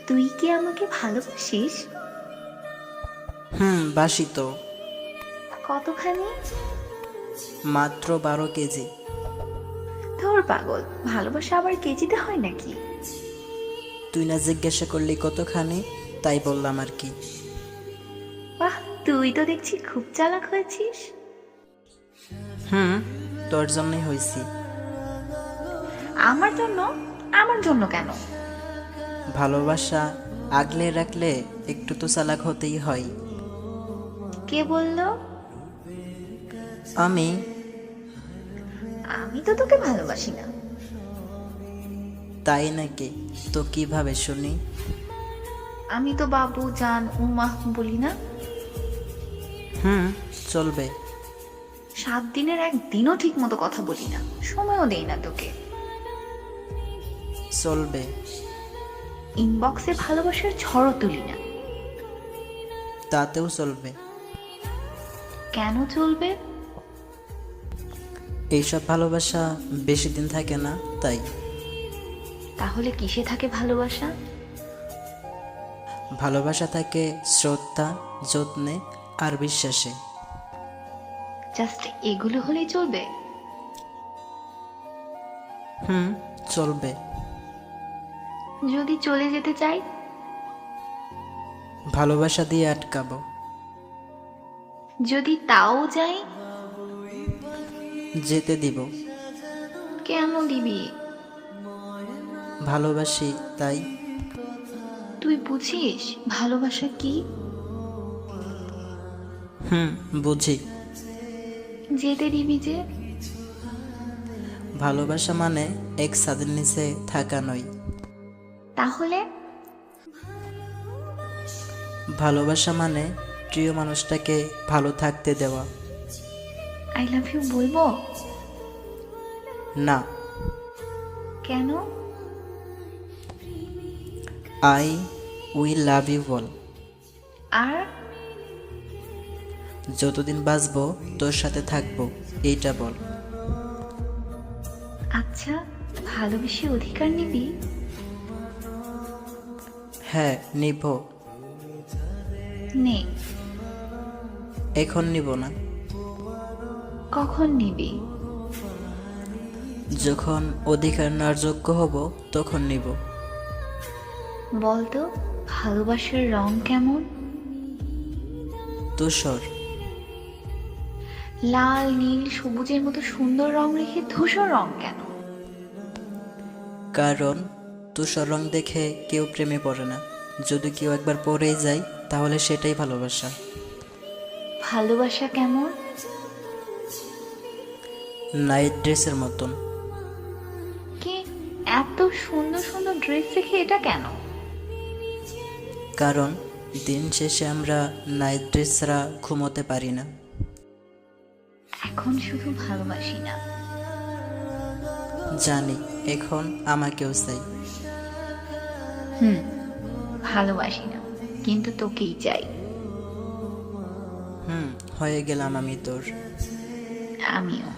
তুই কি আমাকে ভালোবাসিস? বাসি তো। কতখানি? মাত্র 12 কেজি। ধর পাগল, ভালোবাসা আবার কেজিতে হয় নাকি? তুই না জিজ্ঞাসা করলি কতখানি, তাই বললাম আর কি। বাহ, তুই তো দেখছি খুব চালাক হয়েছিস। হুম, তোর জন্যই হয়েছি। আমার জন্য? আমার জন্য কেন? ভালোবাসা আগলে রাখলে একটু তো চালাক হতেই হয়। কে বললো? আমি। আমি তো তোকে ভালোবাসি না। তাই নাকি? তো কিভাবে শুনি? আমি তো বাবু জান উমা বলি না। হুম, চলবে। 7 দিনের একদিনও ঠিক মতো কথা বলি না, সময়ও দেই না তোকে। চলবে। ইনবক্সে ভালোবাসার ঝড়ও তুলি না। তাতেও চলবে। কেন চলবে? এইসব ভালোবাসা বেশি দিন থাকে না, তাই। তাহলে কিসে থাকে ভালোবাসা? ভালোবাসা থাকে শ্রদ্ধা, যত্নে আর বিশ্বাসে। জাস্ট এগুলো হলেই চলবে? হুম, চলবে। যদি চলে যেতে চাই? ভালোবাসা দিয়ে আটকাবো। যদি তাও যাই? যেতে দিব। কেন দিবি? ভালোবাসি তাই। তুই বুঝিস ভালোবাসা কি? বুঝি। যেতে দিবি যে? ভালোবাসা মানে এক ছাদের নিচে থাকা নয়। তাহলে? ভালোবাসা মানে প্রিয় মানুষটাকে ভালো থাকতে দেওয়া। আই লাভ ইউ বলবো? না। কেন? আই উইল লাভ ইউ বল। আর? যতদিন বাঁচবো তোর সাথে থাকবো, এইটা বল। আচ্ছা, ভালোবেসে অধিকার নিবি? হ্যাঁ, নিব। নে। এখন নিব না। কখন নিবি? যখন অধিকার নেওয়ার যোগ্য হব তখন নিব। বলতো, ভালোবাসার রং কেমন? ধূসর। লাল নীল সবুজের মতো সুন্দর রং রেখে ধূসর রং কেন? কারণ ধূসর রং দেখে কেউ প্রেমে পড়ে না। যদি কেউ একবার পড়েই যায় তাহলে সেটাই ভালোবাসা। ভালোবাসা কেমন? নাইট ড্রেসের মতন। কি, এত সুন্দর সুন্দর ড্রেস রেখে এটা কেন? কারণ দিন শেষে আমরা নাইট ড্রেস ছাড়া ঘুমোতে পারি না। এখন শুধু ভালোবাসি না, জানি এখন আমাকেও চাই। ভালোবাসি না, কিন্তু তোকেই চাই। হয়ে গেলাম আমি তোর। আমিও।